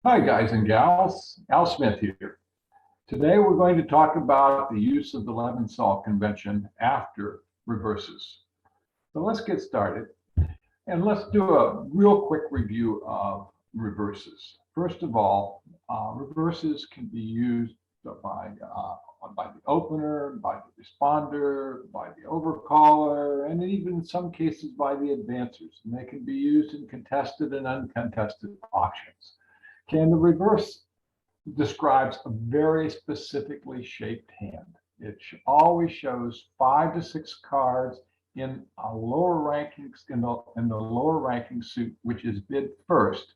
Hi, guys and gals. Al Smith here. Today, we're going to talk about the use of the Lebensohl convention after reverses. So let's get started. And let's do a real quick review of reverses. First of all, reverses can be used by the opener, by the responder, by the overcaller, and even in some cases by the advancers. And they can be used in contested and uncontested auctions. Okay, and the reverse describes a very specifically shaped hand. It always shows 5 to 6 cards in a lower ranking in the lower ranking suit, which is bid first,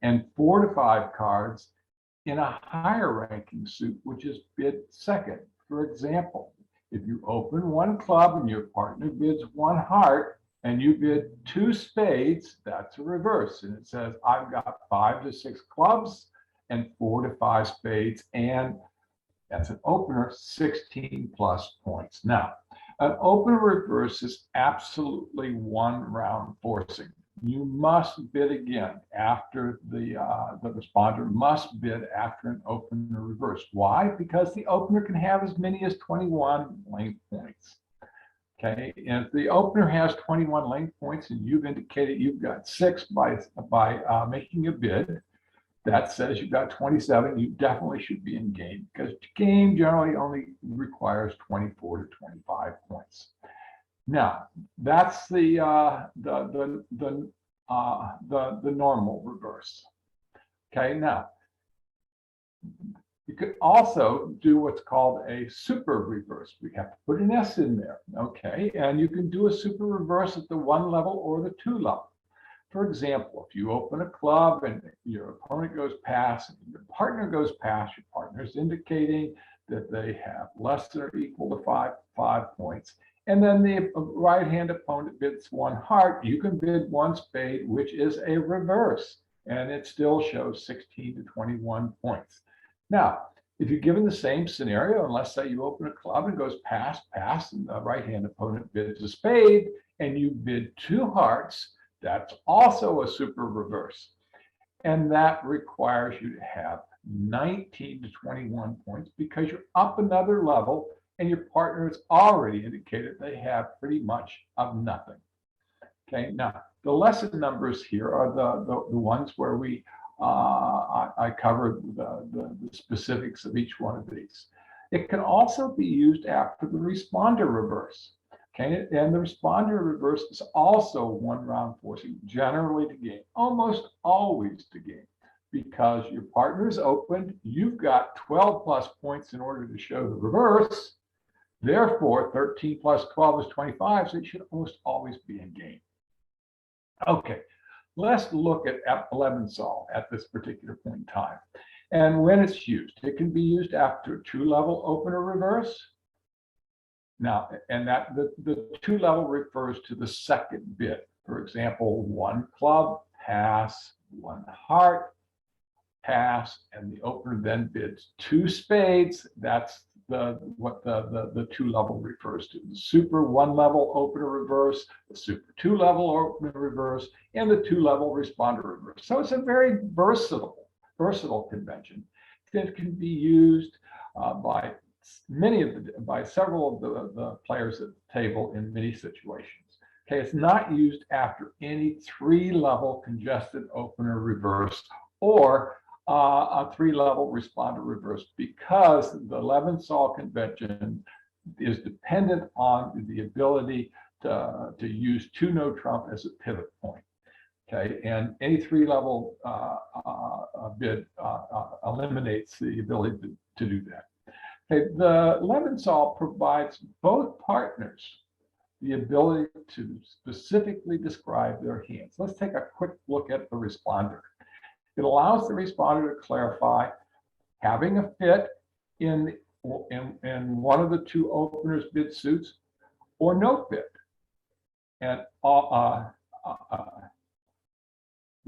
and 4 to 5 cards in a higher ranking suit, which is bid second. For example, if you open one club and your partner bids one heart and you bid 2 spades, that's a reverse. And it says, I've got 5 to 6 clubs and 4 to 5 spades, and that's an opener, 16 plus points. Now, an opener reverse is absolutely one round forcing. You must bid again after the responder must bid after an opener reverse. Why? Because the opener can have as many as 21 length points. Okay, and if the opener has 21 length points and you've indicated you've got 6 by making a bid, that says you've got 27, you definitely should be in game, because game generally only requires 24 to 25 points. Now, that's the normal reverse. Okay, now you could also do what's called a super reverse. We have to put an S in there. Okay, and you can do a super reverse at the 1 level or the 2 level. For example, if you open a club and your opponent goes past and your partner goes past, your partner is indicating that they have less than or equal to five points, and then the right-hand opponent bids 1 heart, you can bid 1 spade, which is a reverse, and it still shows 16 to 21 points. Now, if you're given the same scenario, and let's say you open a club and goes past, and the right-hand opponent bids a spade, and you bid 2 hearts, that's also a super reverse. And that requires you to have 19 to 21 points because you're up another level and your partner has already indicated they have pretty much of nothing. Okay, now the lesson numbers here are the ones where I covered the specifics of each one of these. It can also be used after the responder reverse. Okay, and the responder reverse is also 1 round forcing, generally to game, almost always to game, because your partner is opened, you've got 12 plus points in order to show the reverse. Therefore, 13 plus 12 is 25, so it should almost always be in game. Okay, let's look at Lebensohl at this particular point in time. And when it's used, it can be used after a 2-level opener reverse. Now, and that the 2 level refers to the second bid. For example, 1 club, pass, 1 heart, pass, and the opener then bids 2 spades. That's what the 2 level refers to. The super 1 level opener reverse, the super 2 level opener reverse, and the 2 level responder reverse. So it's a very versatile convention that can be used by several of the players at the table in many situations. Okay, it's not used after any 3-level congested opener reverse or a 3-level responder reverse, because the Lebensohl convention is dependent on the ability to use 2 no trump as a pivot point. Okay, and any 3-level bid eliminates the ability to do that. Okay, the Lebensohl provides both partners the ability to specifically describe their hands. Let's take a quick look at the responder. It allows the responder to clarify having a fit in one of the 2 openers bid suits or no fit. And now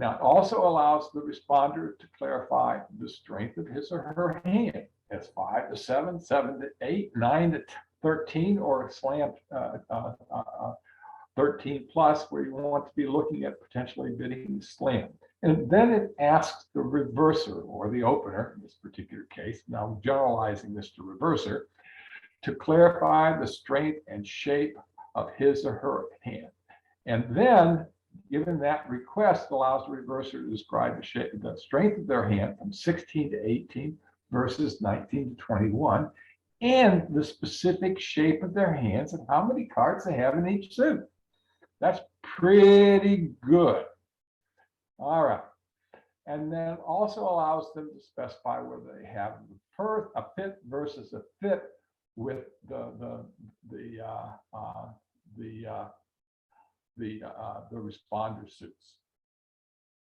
it also allows the responder to clarify the strength of his or her hand. It's 5 to 7, 7 to 8, 9 to 13, or slam 13 plus, where you want to be looking at potentially bidding slam. And then it asks the reverser or the opener, in this particular case, now I'm generalizing this to reverser, to clarify the strength and shape of his or her hand. And then, given that request, allows the reverser to describe the strength of their hand from 16 to 18 versus 19 to 21, and the specific shape of their hands and how many cards they have in each suit. That's pretty good. All right. And then also allows them to specify whether they have a fit versus a fit with the responder suits.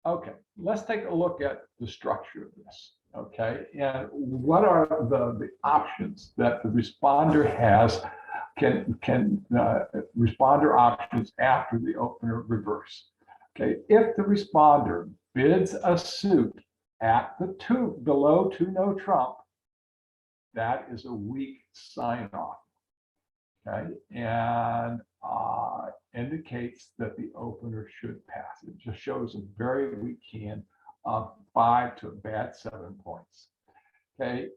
Okay, let's take a look at the structure of this. Okay, and what are the options that the responder has? Responder options after the opener reverse. Okay, if the responder bids a suit at the below 2 no trump, that is a weak sign off. Okay, and indicates that the opener should pass. It just shows a very weak hand of 5 to a bad 7 points. Okay,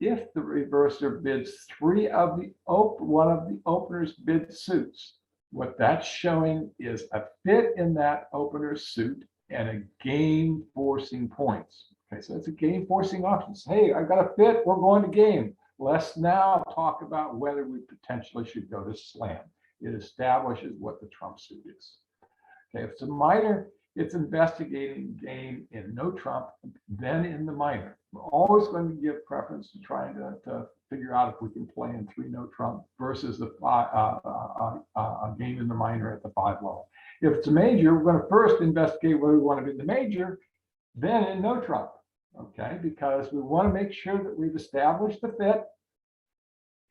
if the reverser bids one of the opener's bid suits, what that's showing is a fit in that opener's suit and a game forcing points. Okay, so it's a game forcing option. Hey, I got a fit, we're going to game. Let's now talk about whether we potentially should go to slam. It establishes what the trump suit is. Okay, if it's a minor, it's investigating game in no trump, then in the minor. We're always going to give preference to trying to figure out if we can play in 3 no trump versus a game in the minor at the 5 level. If it's a major, we're going to first investigate whether we want to be in the major, then in no trump. Okay, because we want to make sure that we've established the fit.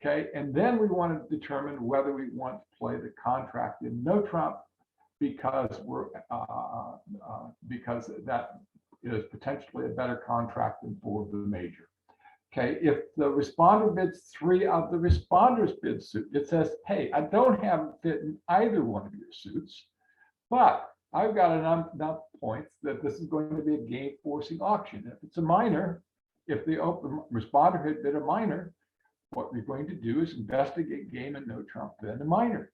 Okay, and then we want to determine whether we want to play the contract in no trump because because that is potentially a better contract than 4 of the major. Okay, if the responder bids 3 of the responder's bid suit, it says, hey, I don't have a fit in either one of your suits, but I've got enough points that this is going to be a game forcing auction. If it's a minor, if the responder had bid a minor, what we're going to do is investigate game in no trump, then a minor.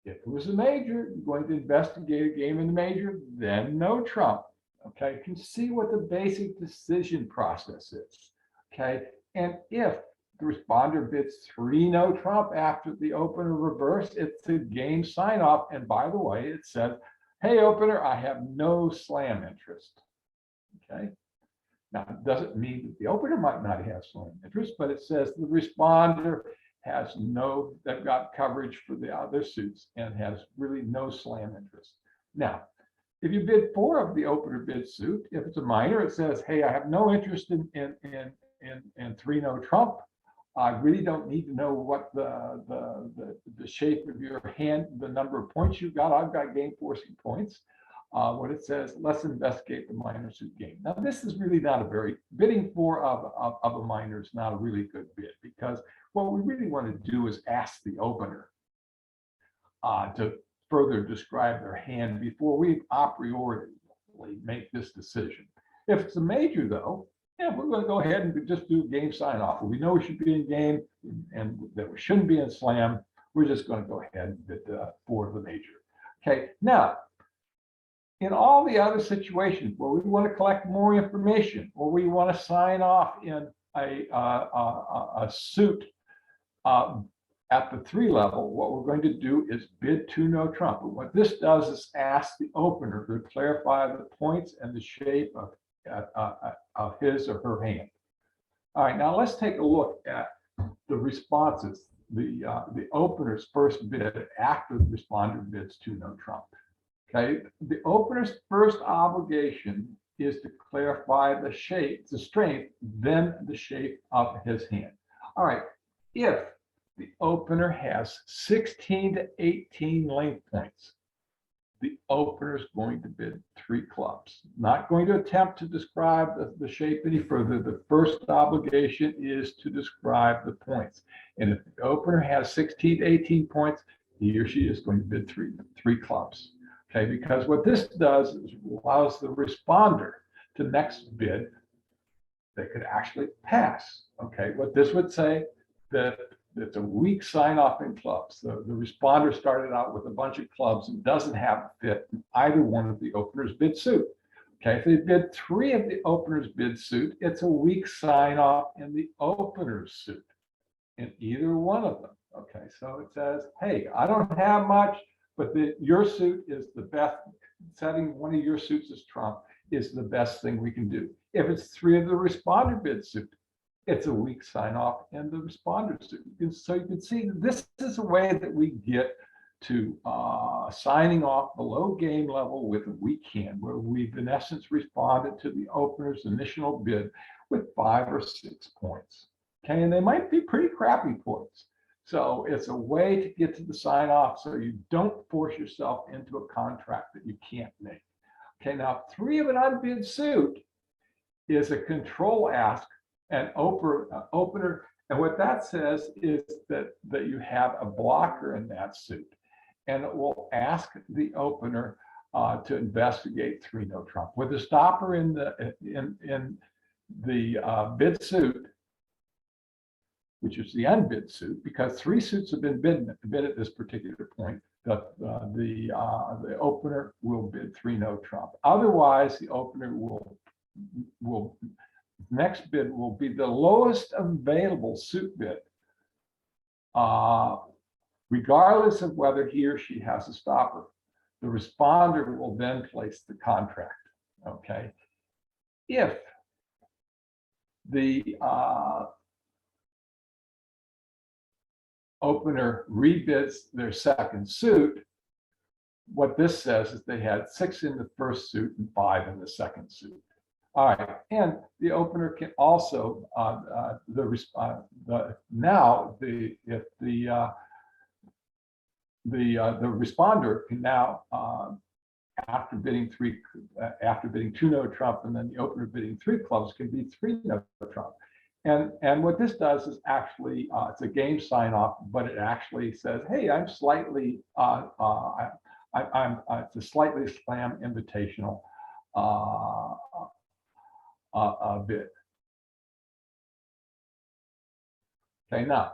If it was a major, you're going to investigate a game in the major, then no trump. Okay, you can see what the basic decision process is. Okay, and if the responder bids 3 no trump after the opener reverse, it's a game sign off. And by the way, it says, hey, opener, I have no slam interest. Okay. Now, it doesn't mean that the opener might not have slam interest, but it says the responder has they've got coverage for the other suits and has really no slam interest. Now, if you bid 4 of the opener bid suit, if it's a minor, it says, hey, I have no interest in 3 no trump. I really don't need to know what the shape of your hand, the number of points you've got. I've got game forcing points. What it says, let's investigate the minor suit game. Now, this is really not a bidding 4 of a minor is not a really good bid, because what we really want to do is ask the opener to further describe their hand before we a priori make this decision. If it's a major, though, yeah, we're going to go ahead and just do game sign off. If we know we should be in game and that we shouldn't be in slam, we're just going to go ahead and bid 4 of the major. Okay, now, in all the other situations where we want to collect more information, or we want to sign off in a suit at the 3 level, what we're going to do is bid 2 no trump. And what this does is ask the opener to clarify the points and the shape of his or her hand. All right, now let's take a look at the responses, the opener's first bid after the responder bids 2 no trump. Okay, the opener's first obligation is to clarify the shape, the strength, then the shape of his hand. All right, if the opener has 16 to 18 length points, the opener is going to bid 3 clubs. Not going to attempt to describe the shape any further. The first obligation is to describe the points. And if the opener has 16 to 18 points, he or she is going to bid three clubs. Okay, because what this does is allows the responder to next bid that could actually pass. Okay, what this would say that it's a weak sign off in clubs. The responder started out with a bunch of clubs and doesn't have a fit in either one of the opener's bid suit. Okay, if they bid 3 of the opener's bid suit, it's a weak sign off in the opener's suit in either one of them. Okay, so it says, hey, I don't have much, but your suit is the best. Setting one of your suits as trump is the best thing we can do. If it's 3 of the responder bid suit, it's a weak sign off in the responder suit. So you can see that this is a way that we get to signing off below game level with a weak hand, where we've in essence responded to the opener's initial bid with 5 or 6 points. Okay, and they might be pretty crappy points. So it's a way to get to the sign off so you don't force yourself into a contract that you can't make. Okay, now 3 of an unbid suit is a control ask, an opener, and what that says is that you have a blocker in that suit, and it will ask the opener to investigate 3 no trump. With a stopper in the bid suit, which is the unbid suit, because 3 suits have been bid at this particular point, the opener will bid 3 no trump. Otherwise, the opener will next bid will be the lowest available suit bid, regardless of whether he or she has a stopper. The responder will then place the contract. Okay, if the opener rebids their second suit, what this says is they had 6 in the first suit and 5 in the second suit. All right, and the opener can also the responder can now after bidding 2 no trump, and then the opener bidding 3 clubs, can be 3 no trump. And what this does is actually it's a game sign off, but it actually says, hey, I'm slightly it's a slightly slam invitational bid. Okay, now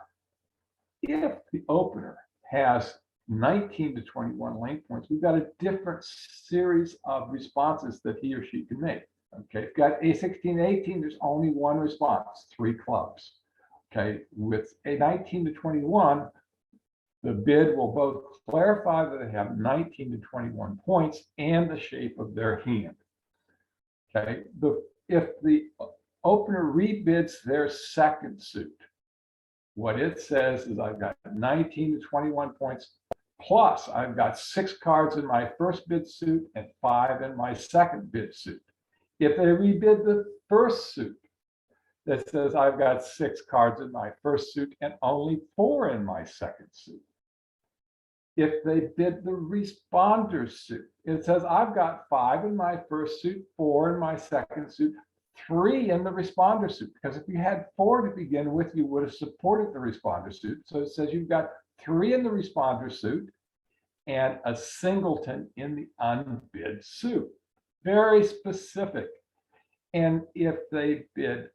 if the opener has 19 to 21 lane points, we've got a different series of responses that he or she can make. Okay, if you've got A16, 18, there's only one response, 3 clubs. Okay, with a 19 to 21, the bid will both clarify that they have 19 to 21 points and the shape of their hand. Okay, if the opener rebids their second suit, what it says is I've got 19 to 21 points, plus I've got 6 cards in my first bid suit and 5 in my second bid suit. If they rebid the first suit, that says I've got 6 cards in my first suit and only 4 in my second suit. If they bid the responder suit, it says I've got 5 in my first suit, 4 in my second suit, 3 in the responder suit. Because if you had 4 to begin with, you would have supported the responder suit. So it says you've got 3 in the responder suit and a singleton in the unbid suit. Very specific. And if they bid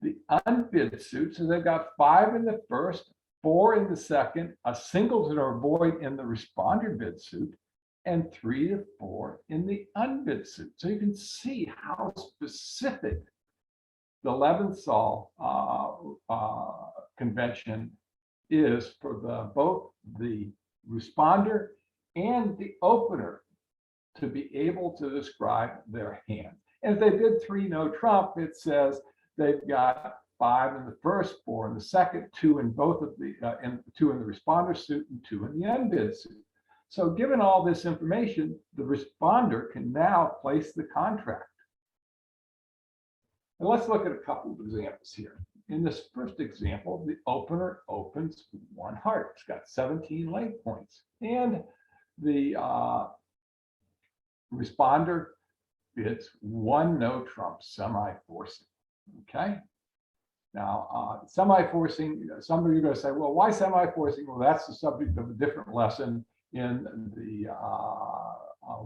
the unbid suit, so they've got 5 in the first, 4 in the second, a singleton or void in the responder bid suit, and 3 to 4 in the unbid suit. So you can see how specific the Lebensohl convention is for both the responder and the opener to be able to describe their hand. And if they did 3 no trump, it says they've got 5 in the first, 4 in the second, 2 in both of the, 2 in the responder suit and 2 in the unbid suit. So given all this information, the responder can now place the contract. And let's look at a couple of examples here. In this first example, the opener opens 1 heart. It's got 17 lane points. And the responder bids 1 no trump semi-forcing. Okay. Now, semi-forcing, some of you are going to say, well, why semi-forcing? Well, that's the subject of a different lesson in the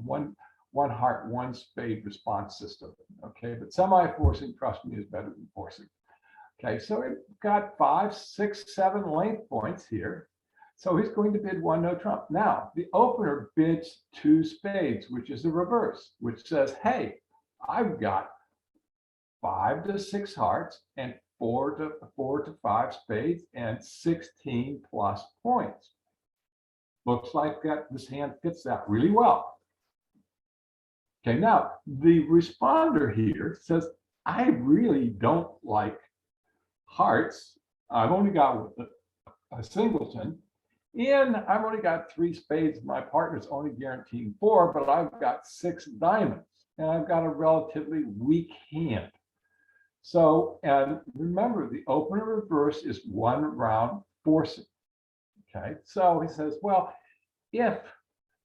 one heart, one spade response system. Okay, but semi-forcing, trust me, is better than forcing. Okay, so we've got 5, 6, 7 length points here. So he's going to bid one no trump. Now, the opener bids 2 spades, which is the reverse, which says, hey, I've got 5 to 6 hearts and 4 to 5 spades and 16 plus points. Looks like this hand fits that really well. Okay, now the responder here says, I really don't like hearts. I've only got a singleton, and I've only got 3 spades. My partner's only guaranteeing 4, but I've got 6 diamonds, and I've got a relatively weak hand. So, and remember, the opener reverse is 1 round forcing. Okay, so he says, well, if,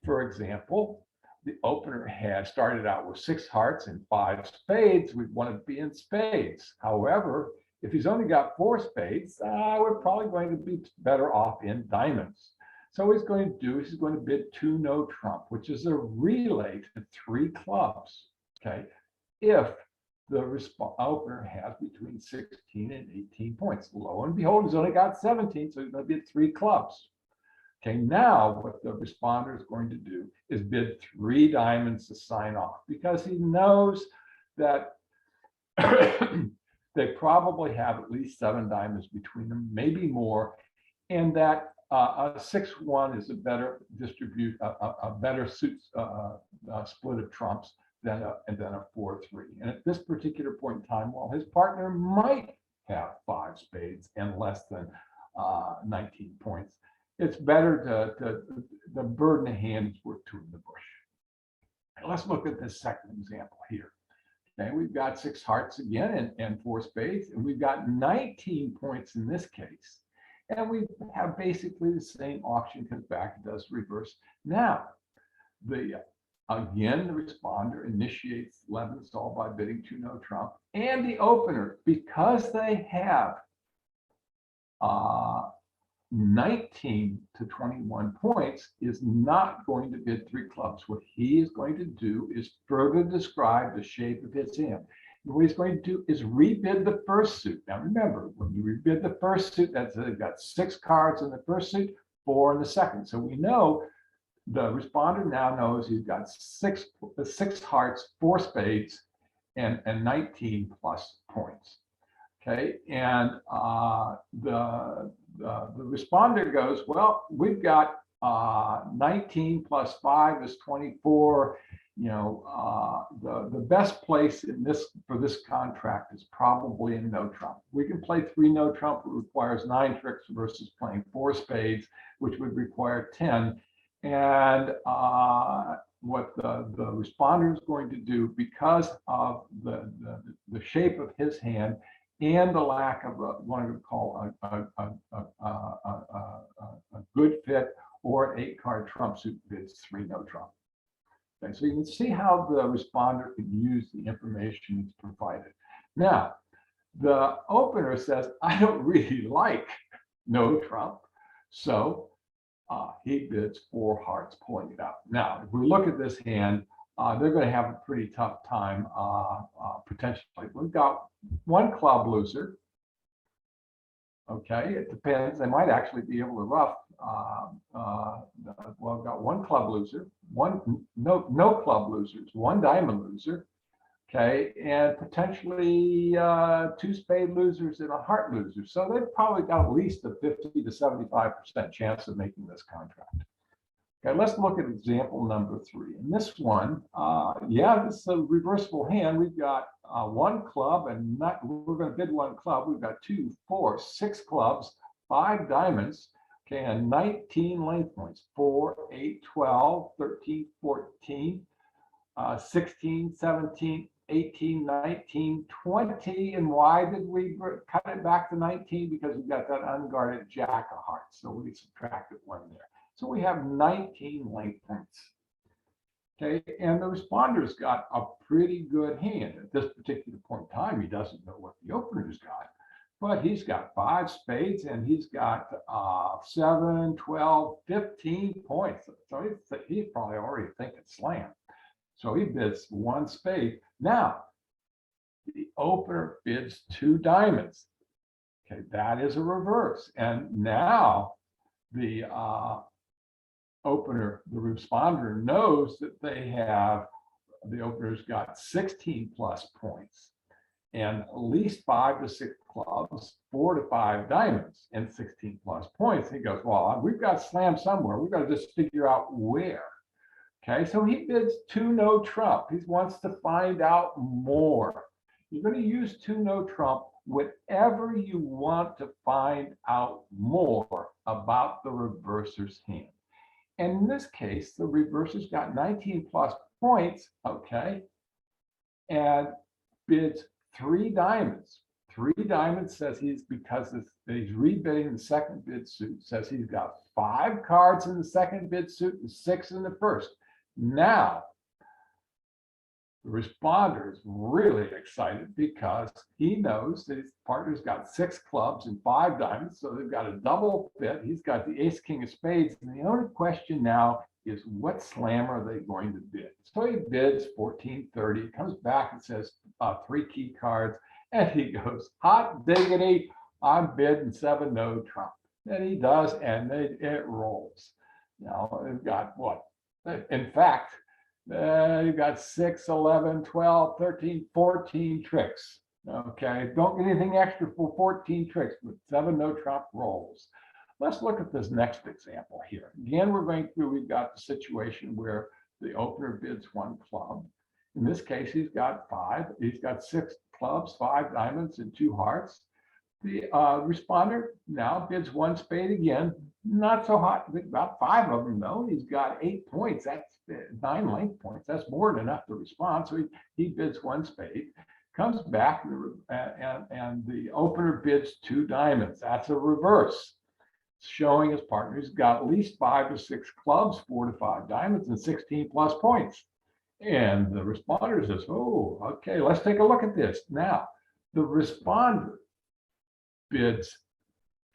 for example, the opener had started out with 6 hearts and 5 spades, we'd want to be in spades. However, if he's only got 4 spades, we're probably going to be better off in diamonds. So what he's going to do is he's going to bid 2 no trump, which is a relay to 3 clubs. Okay, if the opener has between 16 and 18 points. Lo and behold, he's only got 17, so he's going to bid 3 clubs. Okay, now what the responder is going to do is bid 3 diamonds to sign off, because he knows that they probably have at least 7 diamonds between them, maybe more, and that a 6-1 is a better better split of trumps than a 4-3. And at this particular point in time, while his partner might have 5 spades and less than 19 points, it's better to the bird in the hand is worth 2 in the bush. And let's look at this second example here. Okay, we've got 6 hearts again and 4 spades, and we've got 19 points in this case. And we have basically the same auction comes back, it does reverse. Now, again, the responder initiates Lebensohl by bidding 2 no trump, and the opener, because they have 19 to 21 points, is not going to bid 3 clubs. What he is going to do is further describe the shape of his hand. And what he's going to do is rebid the first suit. Now remember, when you rebid the first suit, that's they've got 6 cards in the first suit, 4 in the second. So we know the responder now knows he's got 6 hearts, 4 spades, and 19 plus points. Okay, and the responder goes, well, we've got 19 plus 5 is 24. You know, the best place in this for this contract is probably in no trump. We can play 3 no trump, it requires 9 tricks versus playing 4 spades, which would require 10. And what the responder is going to do, because of the shape of his hand and the lack of what I would call a good fit or an 8-card trump suit, bids 3 no trump. Okay, so you can see how the responder can use the information that's provided. Now, the opener says, I don't really like no trump, so he bids 4 hearts, pulling it out. Now, if we look at this hand, they're going to have a pretty tough time potentially. We've got 1 club loser. Okay, it depends. They might actually be able to rough. Well, I've got 1 club loser, no club losers, 1 diamond loser. Okay, and potentially 2 spade losers and a heart loser. So they've probably got at least a 50 to 75% chance of making this contract. Okay, let's look at example number 3. In this one, yeah, this is a reversible hand. We've got 1 club, and we're going to bid 1 club. We've got 2, 4, 6 clubs, 5 diamonds, okay, and 19 length points, 4, 8, 12, 13, 14, 16, 17, 18, 19, 20. And why did we cut it back to 19? Because we've got that unguarded jack of hearts. So we subtracted 1 there. So we have 19 length points. Okay, and the responder's got a pretty good hand. At this particular point in time, he doesn't know what the opener's got. but he's got 5 spades and he's got 7, 12, 15 points. So he's probably already thinking slam. So he bids 1 spade. Now, the opener bids 2 diamonds. Okay, that is a reverse. And now the opener, the responder knows that the opener's got 16 plus points and at least 5 to 6 clubs, 4 to 5 diamonds, and 16 plus points. He goes, well, we've got slam somewhere. We've got to just figure out where. Okay, so he bids 2 no trump. He wants to find out more. You're going to use 2 no trump whatever you want to find out more about the reverser's hand. And in this case, the reverser's got 19 plus points, okay, and bids 3 diamonds. 3 diamonds says because he's rebidding the second bid suit, says he's got 5 cards in the second bid suit and 6 in the first. Now, the responder is really excited because he knows that his partner's got 6 clubs and 5 diamonds, so they've got a double fit. He's got the ace, king of spades, and the only question now is what slam are they going to bid? So he bids 1430, comes back and says 3 key cards, and he goes, hot diggity, I'm bidding 7 no trump. And he does, and it rolls. Now, they've got what? In fact, you've got 6, 11, 12, 13, 14 tricks. Okay, don't get anything extra for 14 tricks, but 7 no trump rolls. Let's look at this next example here. Again, we've got the situation where the opener bids 1 club. In this case, he's got 6 clubs, 5 diamonds, and 2 hearts. The responder now bids 1 spade again. Not so hot, about 5 of them though. He's got 8 points. That's 9 length points. That's more than enough to respond. So he bids 1 spade, comes back, and the opener bids 2 diamonds. That's a reverse, showing his partner he's got at least 5 to 6 clubs, 4 to 5 diamonds, and 16 plus points. And the responder says, oh, okay, let's take a look at this. Now, the responder bids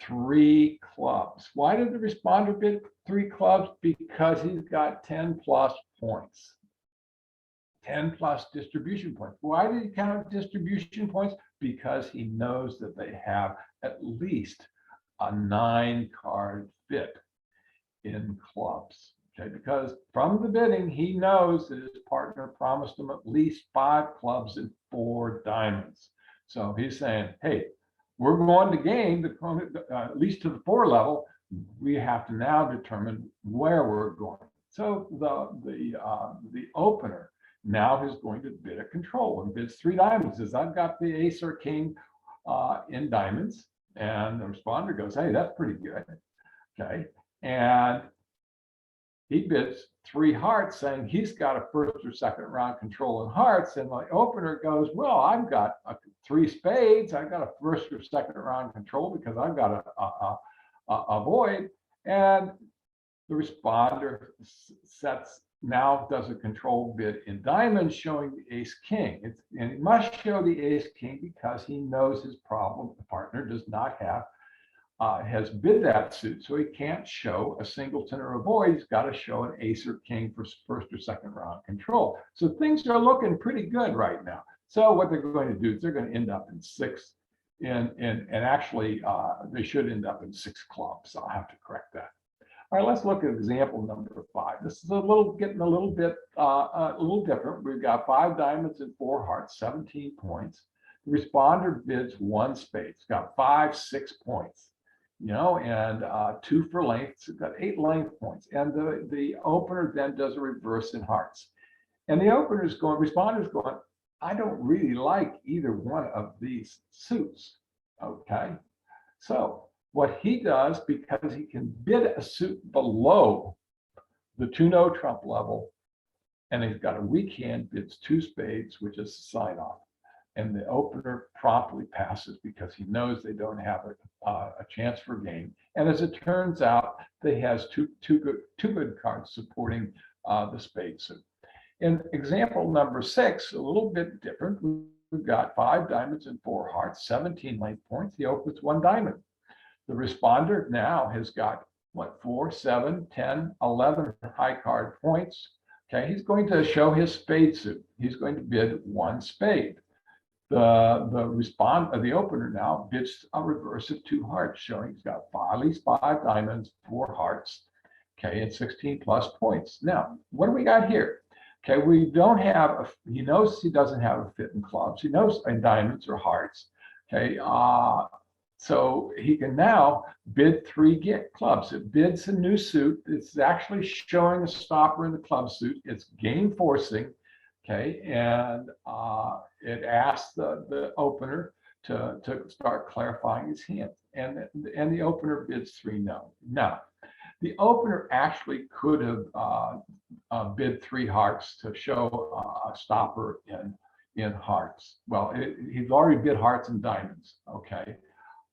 3 clubs. Why did the responder bid 3 clubs? Because he's got 10 plus points. 10 plus distribution points. Why did he count distribution points? Because he knows that they have at least a 9-card fit in clubs. Okay, because from the bidding, he knows that his partner promised him at least 5 clubs and 4 diamonds. So he's saying, hey, we're going to game at least to the 4 level. We have to now determine where we're going. So the opener now is going to bid a control and bids 3 diamonds. Says, I've got the ace or king in diamonds, and the responder goes, hey, that's pretty good. Okay, and he bids 3 hearts, saying he's got a first or second round control in hearts. And the opener goes, well, I've got 3 spades. I've got a first or second round control because I've got a void. And the responder does a control bid in diamonds, showing the ace king. And he must show the ace king because he knows his problem. The partner does not have has bid that suit, so he can't show a singleton or a void. He's got to show an ace or king for first or second round control. So things are looking pretty good right now. So what they're going to do is they're going to end up in 6, and actually they should end up in 6 clubs. I'll have to correct that. All right, let's look at example number 5. This is getting a little bit different. We've got 5 diamonds and 4 hearts, 17 points. The responder bids 1 spade. It's got 5, 6 points. And 2 for length. So it's got 8 length points. And the opener then does a reverse in hearts. And the responder's going, I don't really like either one of these suits. Okay. So what he does, because he can bid a suit below the 2 no trump level, and he's got a weak hand, bids 2 spades, which is a sign off. And the opener promptly passes because he knows they don't have a chance for game. And as it turns out, they has two good cards supporting the spade suit. In example number 6, a little bit different. got 5 diamonds and 4 hearts, 17 length points. He opens 1 diamond. The responder now has got what, 4, 7, 10, 11 high card points. Okay, he's going to show his spade suit. He's going to bid 1 spade. The opener now bids a reverse of 2 hearts, showing he's got at least 5 diamonds, 4 hearts, okay, and 16 plus points. Now, what do we got here? Okay, we don't have, he knows he doesn't have a fit in clubs. He knows in diamonds or hearts. Okay, so he can now bid 3 get clubs. It bids a new suit. It's actually showing a stopper in the club suit. It's game forcing. Okay, and it asks the opener to start clarifying his hand, and the opener bids 3 no. Now, the opener actually could have bid 3 hearts to show a stopper in hearts. Well, he's already bid hearts and diamonds. Okay,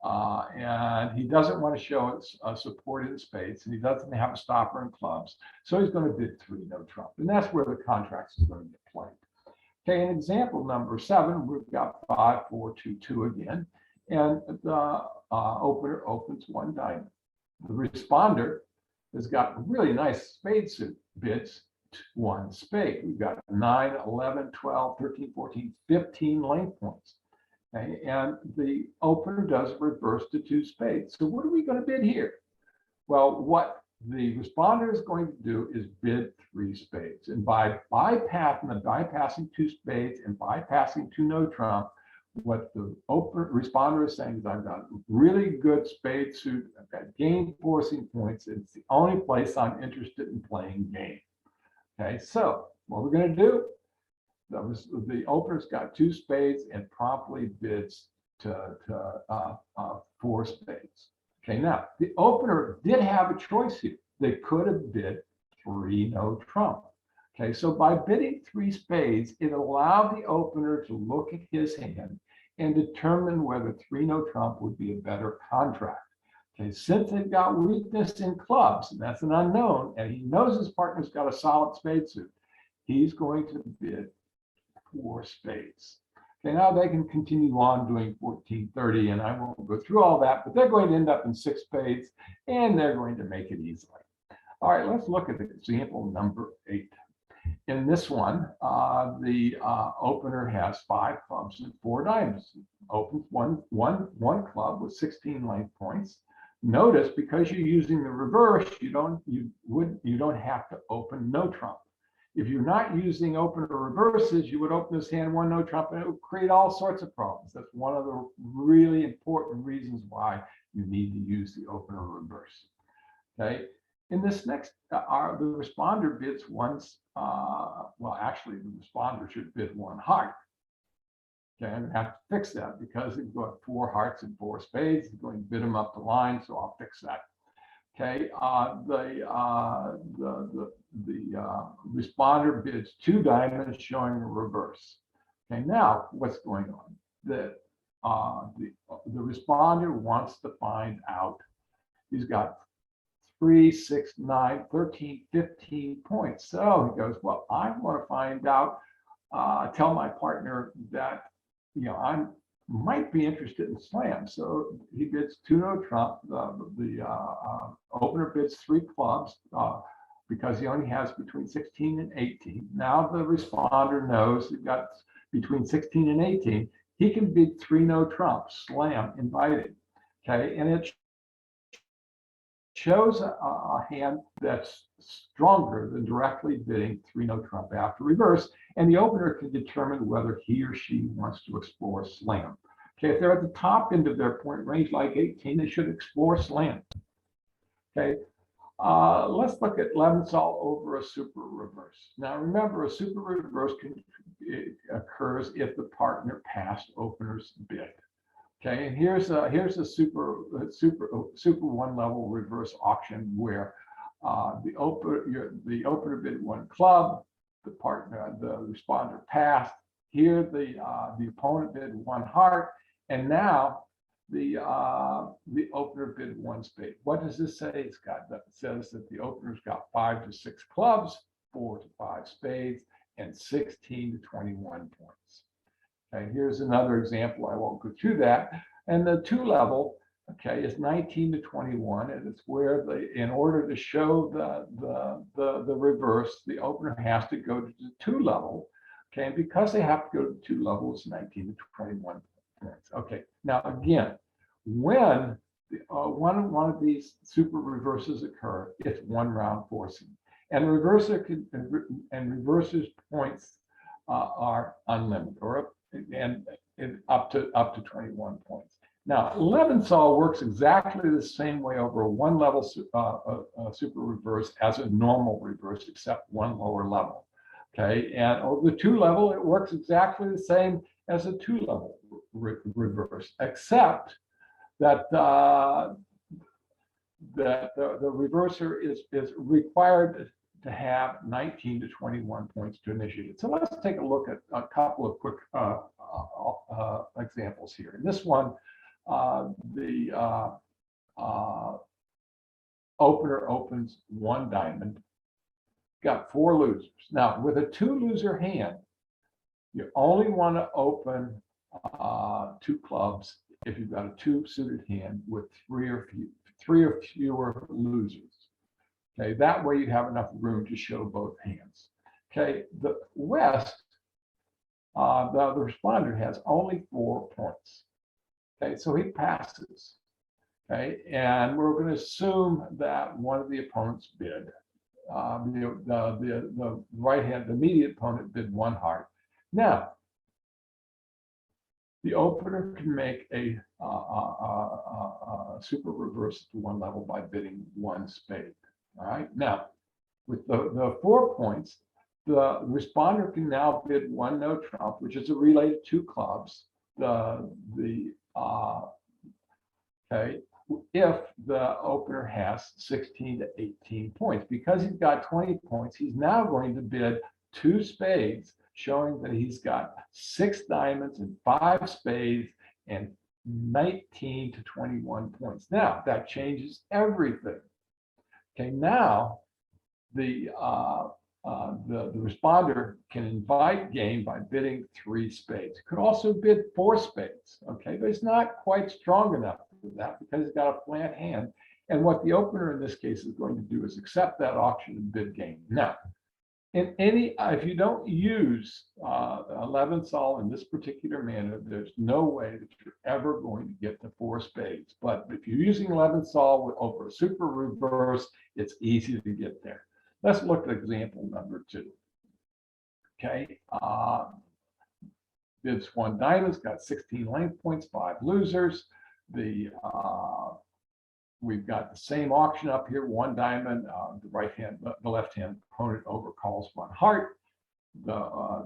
and he doesn't want to show support in spades, and he doesn't have a stopper in clubs, so he's going to bid 3 no trump, and that's where the contract is going to get played. Okay, in example number 7, we've got 5, 4, 2, 2 again, and the opener opens 1 diamond. The responder has got really nice spade suit, bids 1 spade. We've got 9, 11, 12, 13, 14, 15 length points. Okay, and the opener does reverse to 2 spades. So what are we going to bid here? Well, what the responder is going to do is bid 3 spades. And by bypassing 2 spades and bypassing 2 no trump, what the responder is saying is, I've got really good spade suit, I've got game forcing points. It's the only place I'm interested in playing game. Okay, so what we're going to do, the opener's got 2 spades and promptly bids to 4 spades. Okay, now the opener did have a choice here. They could have bid 3 no trump. Okay, so by bidding 3 spades, it allowed the opener to look at his hand and determine whether 3 no trump would be a better contract. Okay, since they've got weakness in clubs, and that's an unknown, and he knows his partner's got a solid spade suit, he's going to bid 4 spades. Okay, now they can continue on doing 1430, and I won't go through all that, but they're going to end up in 6 spades, and they're going to make it easily. All right, let's look at example number 8. In this one, the opener has 5 clubs and 4 diamonds. Opens one club with 16 length points. Notice, because you're using the reverse, you don't have to open no trump. If you're not using opener reverses, you would open this hand 1 no trump, and it would create all sorts of problems. That's one of the really important reasons why you need to use the opener reverse. Okay. In this next, the responder bids well, actually, the responder should bid 1 heart. Okay, I'm going to have to fix that because we've got 4 hearts and 4 spades. He's going to bid them up the line, so I'll fix that. Okay, the responder bids 2 diamonds, showing a reverse. Okay, now what's going on? The responder wants to find out. He's got 3, 6, 9, 13, 15 points. So he goes, well, I want to find out, tell my partner that, I might be interested in slam. So he bids 2 no trump. The opener bids 3 clubs because he only has between 16 and 18. Now the responder knows he's got between 16 and 18. He can bid 3 no trump, slam, invited. Okay, and it shows a hand that's stronger than directly bidding 3 no trump after reverse, and the opener can determine whether he or she wants to explore slam. Okay, if they're at the top end of their point range, like 18, they should explore slam. Okay, let's look at Lebensohl over a super reverse. Now remember, a super reverse occurs if the partner passed opener's bid. Okay, and here's a super 1 level reverse auction where the opener bid 1 club, the responder passed. Here the opponent bid 1 heart, and now the opener bid 1 spade. What does this say? It says that the opener's got 5 to 6 clubs, 4 to 5 spades, and 16 to 21 points. Okay, here's another example. I won't go through that. And the 2 level, okay, is 19 to 21, and it's where in order to show the reverse, the opener has to go to the 2 level. Okay, and because they have to go to the 2 level, it's 19 to 21 points. Okay, now again, when one of these super reverses occur, it's 1 round forcing, and reversers points are unlimited, or and up to 21 points. Now, Lebensohl works exactly the same way over a 1 level super reverse as a normal reverse, except 1 lower level. Okay, and over the 2 level, it works exactly the same as a 2 level reverse, except that the reverser is required to have 19 to 21 points to initiate it. So let's take a look at a couple of quick examples here. In this one, the opener opens 1 diamond, got 4 losers. Now, with a 2 loser hand, you only want to open 2 clubs if you've got a 2 suited hand with 3 or fewer losers. Okay, that way you have enough room to show both hands. Okay, the West, the responder has only 4 points. Okay, so he passes. Okay, and we're going to assume that one of the opponents bid. The right hand, the immediate opponent bid 1 heart. Now, the opener can make a super reverse to 1 level by bidding 1 spade. All right. Now, with the 4 points, the responder can now bid 1 no trump, which is a related 2 clubs. Okay, if the opener has 16 to 18 points, because he's got 20 points, he's now going to bid 2 spades, showing that he's got 6 diamonds and 5 spades and 19 to 21 points. Now that changes everything. Okay, now the responder can invite game by bidding 3 spades. Could also bid 4 spades. Okay, but it's not quite strong enough for that because he's got a flat hand. And what the opener in this case is going to do is accept that auction and bid game. Now, if you don't use Lebensohl in this particular manner, there's no way that you're ever going to get to 4 spades. But if you're using Lebensohl over a super reverse, it's easy to get there. Let's look at example number 2. Okay, bids 1 diamonds, got 16 length points, 5 losers. We've got the same auction up here, 1 diamond, the left hand opponent overcalls 1 heart. The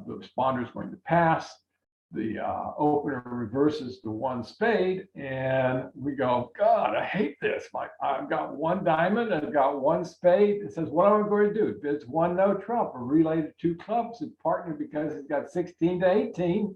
responder is going to pass. The opener reverses the 1 spade, and we go, God, I hate this. I've got 1 diamond, I've got 1 spade. It says, what am I going to do? It bids 1 no trump, a related 2 clubs, and partner because he's got 16 to 18.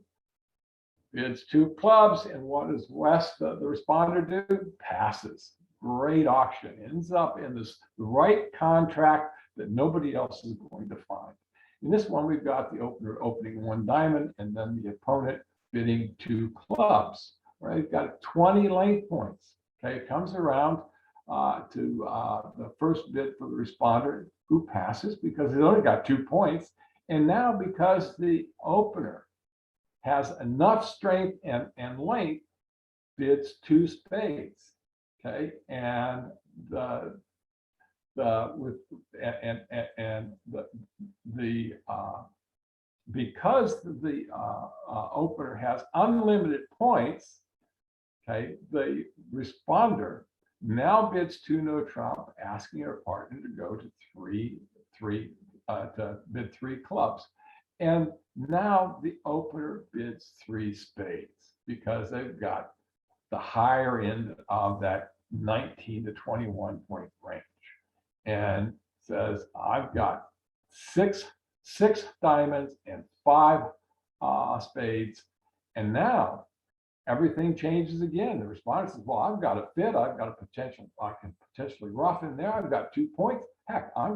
Bids 2 clubs, and what does West, the responder, do? Passes. Great auction. Ends up in this right contract that nobody else is going to find. In this one, we've got the opener opening 1 diamond and then the opponent bidding 2 clubs. Right? We've got 20 length points. Okay, it comes around to the first bid for the responder, who passes because he's only got 2 points. And now, because the opener has enough strength and length, bids 2 spades. Okay, and because the opener has unlimited points, okay, the responder now bids 2 no trump, asking her partner to go to to bid 3 clubs. And now the opener bids 3 spades because they've got the higher end of that 19 to 21 point range, and says, I've got six diamonds and 5 spades. And now everything changes again. The responder says, well, I've got a fit, I've got a potential, I can potentially rough in there, I've got 2 points. Heck, I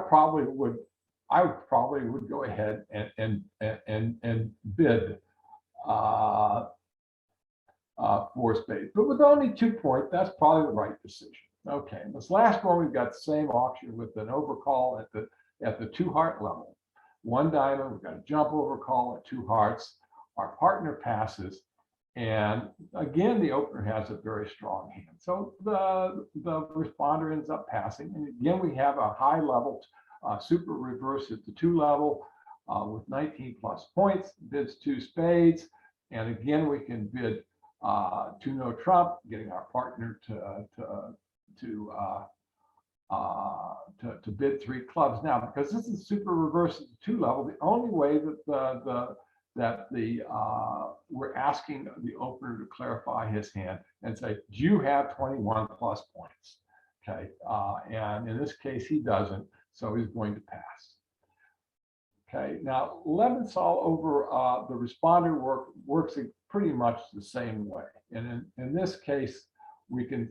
probably would I probably would go ahead and bid 4 spades. But with only 2 points, that's probably the right decision. Okay, this last one, we've got the same auction with an overcall at the 2 heart level. 1 diamond, we've got a jump overcall at 2 hearts. Our partner passes, and again, the opener has a very strong hand. So the responder ends up passing, and again, we have a high level super reverse at the 2 level with 19 plus points, bids 2 spades, and again, we can bid 2 no trump, getting our partner to bid 3 clubs. Now, because this is super reverse at the 2 level, the only way that we're asking the opener to clarify his hand and say, do you have 21 plus points? Okay, and in this case, he doesn't, so he's going to pass. Okay, now Lebensohl over the responder works in pretty much the same way. And in this case, we can,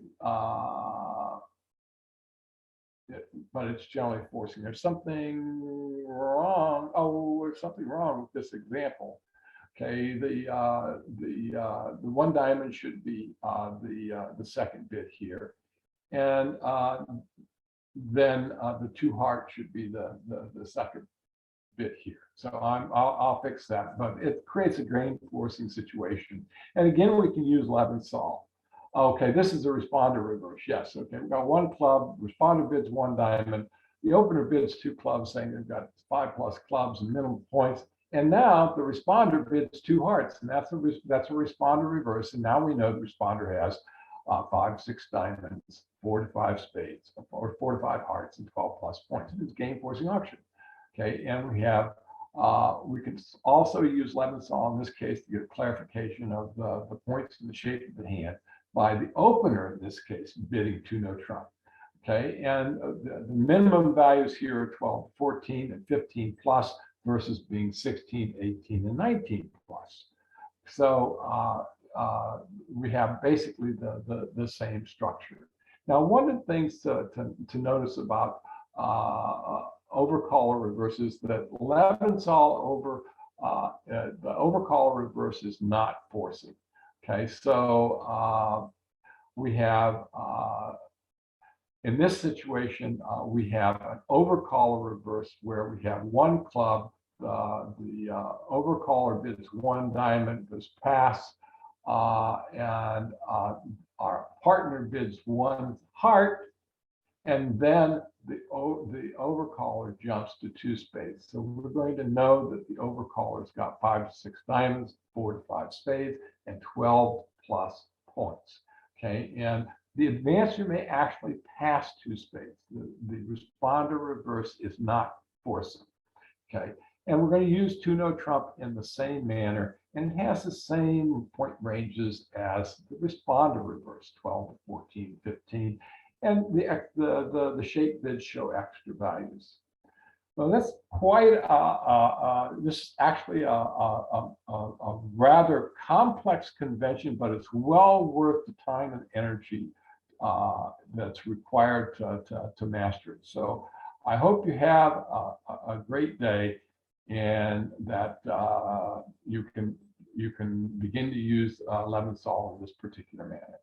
but it's generally forcing. There's something wrong. Oh, there's something wrong with this example. Okay, the 1 diamond should be the second bid here, and then the 2 heart should be the second bit here. So I'll fix that, but it creates a grain forcing situation. And again, we can use Lebensohl. Okay, this is a responder reverse. Yes. Okay, we've got 1 club. Responder bids 1 diamond. The opener bids 2 clubs, saying they've got 5 plus clubs and minimum points. And now the responder bids 2 hearts, and that's a responder reverse. And now we know the responder has 5, 6 diamonds, 4 to 5 spades, or 4 to 5 hearts, and 12 plus points. It's game forcing auction. Okay, and we have we can also use Lebensohl in this case to get clarification of the points and the shape of the hand by the opener in this case bidding 2 no trump. Okay, and the minimum values here are 12, 14, and 15 plus versus being 16, 18, and 19 plus. So we have basically the same structure. Now, one of the things to notice about overcaller reverse is that Lebensohl over the overcaller reverse is not forcing. Okay, so we have in this situation we have an overcaller reverse where we have 1 club. The overcaller bids 1 diamond, does pass, and our partner bids 1 heart, and then the overcaller jumps to 2 spades. So we're going to know that the overcaller's got 5 to 6 diamonds, 4 to 5 spades, and 12 plus points. Okay, and the advancer may actually pass 2 spades. The responder reverse is not forcing. Okay, and we're going to use 2 no trump in the same manner, and it has the same point ranges as the responder reverse, 12 to 14, 15. And the shape bids show extra values. Well, that's quite this is actually a rather complex convention, but it's well worth the time and energy that's required to master it. So I hope you have a great day, and that you can begin to use Lebensohl in this particular manner.